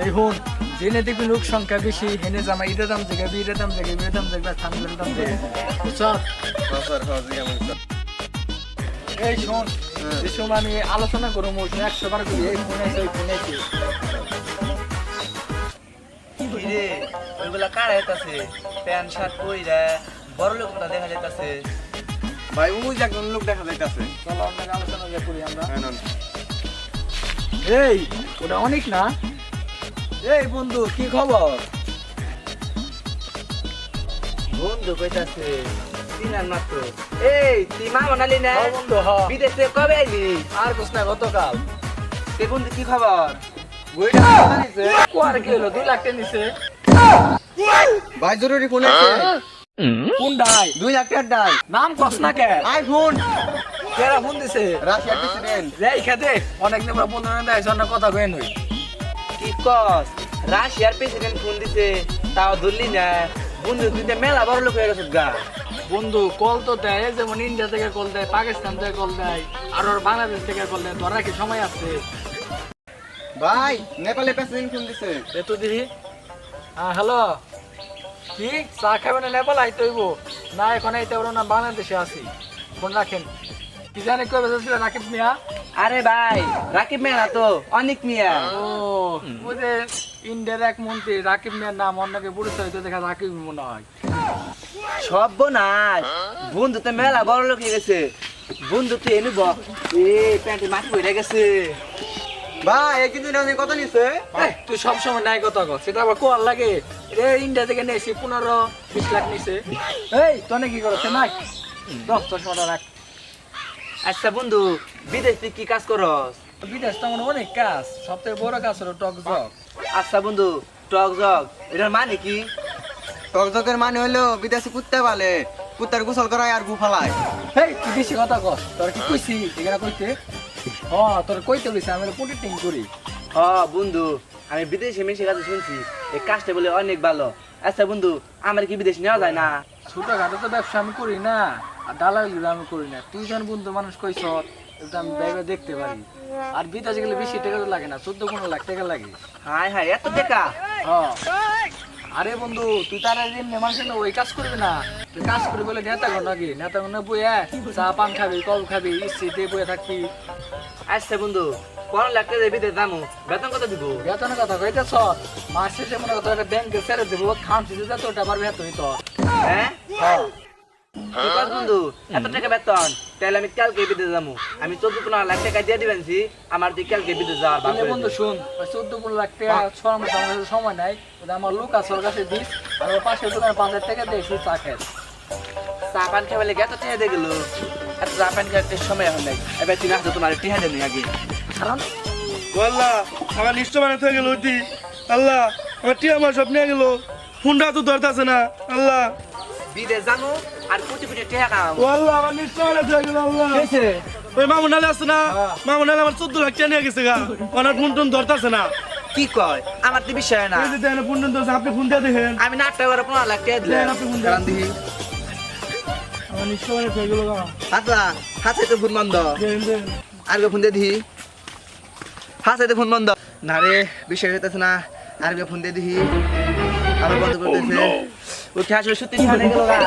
এই হুন জেনে দেখবি লোক সংখ্যা বেশি হেনে জামা ইটা দাম জায়গা বিটা দাম জায়গা বিটা দাম জায়গা থামগুলোর দাম জায়গা বুঝছস? এই শোন এই সময় আমি আলোচনা করবো 100 বার করি এই ফোন আছে ওই ফোন আছে রে ওইগুলা কার আইতাছে প্যান্ট শার্ট পইরা বড় লোকটা দেখা যাইতাছে। ভাই ওই যে একজন লোক দেখা যাইতাছে। চলো আমরা আলোচনা করি আমরা। এই ওটা অনেক না। এই বন্ধু কি খবর? বন্ধু কইতাছে দিনার মাত্র। এই তুই মা বানালি না বন্ধু হ বিদেশে কবে আইলি? আর কোস না গতকাল তে বন্ধু কি খবর? বইটা জানিছে কোয়ার কি হলো 2 লাখ টাকা নিছে। ভাই জরুরি ফোন আছে। কোন ডাই 2 লাখ টাকার ডাল। নাম কস না কে? আইফোন কেরা ফোন দিছে? রাশিয়ার প্রেসিডেন্ট। এই খেতে অনেক দিন পর বন্ধু না জন্য কথা কই নই। কি কস? রাশিয়ার প্রেসিডেন্ট ফোন দিছে তাও ধরলি না। বন্ধু তুই তো মেলা বড় লোক হয়ে গেছিস গা। বন্ধু কল তো দেয় যেমন ইন্ডিয়া থেকে কল দেয় পাকিস্তান থেকে কল দেয় আর ওর বাংলাদেশ থেকে কল দেয় ধরা কি সময় আছে? ভাই নেপালের প্রেসিডেন্ট ফোন দিছে। এতো দিদি হ্যাঁ হ্যালো কি চা খাবে না নেপাল আইতে হইব না এখন আইতে পারো না বাংলাদেশে আছি ফোন রাখেন কি জানি কবে যাচ্ছিল রাকিব মিয়া আরে ভাই রাকিব মিয়া না তো অনেক মিয়া। ও ওই যে ইন্ডিয়ার এক মন্ত্রী রাকিব মিয়ার নাম অন্যকে পরিচয় তো দেখা রাকিব মনে হয়। সব নাই বন্ধু তো মেলা বড় লোক হয়ে গেছে। বন্ধু তুই এনে প্যান্টে মাটি পড়ে গেছে। ভাই এই কিন্তু উনি কত নিছে? এই, তুই সবসময় নাই কথা কর সেটা আবার কোয়ার লাগে রে ইন্ডিয়া থেকে নিয়েছি 15-20 লাখ নিছে। এই তনে কি করছে নাই 10 রাখ। আচ্ছা বন্ধু বিদেশ তুই কি কাজ করস? বিদেশ তো আমার অনেক কাজ সবথেকে বড় কাজ হলো টক জগ। আচ্ছা বন্ধু টক জগ এটার মানে কি? টকজকের মানে হলো বিদেশি কুত্তা পালে, কুত্তার গোসল করায় আর গু ফালায়। হেই তুই বেশি কথা কর তোর কি কইছি এখানে কইতে তোর কইতে কইছি আমি পোটিটিং করি। হ বন্ধু আমি বিদেশে মেশে কাছে শুনছি এই কাজটা বলে অনেক ভালো। আচ্ছা বন্ধু আমার কি বিদেশ নেওয়া যায় না? ছোটখাটো তো ব্যবসা আমি করি না আর দালালি আমি করি না তুই যখন বন্ধু মানুষ কইছ এটা আমি ভেবে দেখতে পারি। আর বিদেশে গেলে বেশি টাকা তো লাগে না 14-15 লাখ টাকা লাগে। হাই হাই এত টাকা? হ্যাঁ আরে বন্ধু তুই তার এমনি মানুষের ওই কাজ করবি না তুই কাজ করবি বলে নেতা ঘর নাকি নেতা ঘর বইয়া চা পান খাবি কল খাবি ইস্তিতে বইয়া থাকবি। আচ্ছা বন্ধু 15 লাখ টাকা বিদেশ দামু বেতন কত দিব? বেতনের কথা কইতেছ মাস শেষে মনে কথা ব্যাংকে ছেড়ে দেবো খাম শেষে যত ওটা পারবে এতই তো। হ্যাঁ হ্যাঁ কি কস বন্ধু এত টাকা বেতন? তাহলে আমি কালকে বিদেশ যাবো। আমি 14-15 লাখ টাকা দিয়ে দিবেন আমার তুই কালকে বিদেশ যাওয়ার তাহলে বন্ধু শুন ওই 14-15 লাখ টাকা ছড়ার মতো আমার কাছে সময় নাই ওটা আমার লোক আছে ওর কাছে দিস আর ওর পাশে দোকানে 5,000 টাকা দিয়ে শুধু চা খেস। চা পান খেয়ে এত টাকা দিয়ে গেল। এত চা পান খেতে সময় এখন নাই। এবার তুই আসতো তোমার টিহা দেন আগে। কারণ আল্লাহ আমার নিশ্চয় মানে থেকে গেল ওইটি। আল্লাহ আমার টিয়া আমার সব নিয়ে গেল। ফোনটা তো ধরতেছে না। আল্লাহ বিদেশ যাবো আর কোটি কোটি টাকা কামাবো। ও আল্লাহ আমার নিশ্চয় মানে থেকে গেল। আল্লাহ ওই মামুন আলে আছে না, মামুন আলে আমার 14 লাখ টাকা নিয়ে গেছে গা। ওনার ফোন টোন ধরতেছে না। কি কয় আমার তো বিষয় না। এই যে দেখেন ফোন টোন ধরছে, আপনি ফোন দিয়ে দেখেন। আমি নাটক করে 15 লাখ টাকা দিলাম। আপনি ফোন কারণ দেখি আমার নিশ্চয় মানে থেকে গেল গা। হাতলা হাতে তো ফোন বন্ধ। দেখেন আর ফোন দিয়ে দিই হাতে তো ফোন বন্ধ না রে বিষয় হইতেছে না। আর ফোন দিয়ে দিই আবার বন্ধ করতেছে। ওই খেলা সত্যি গেল গা।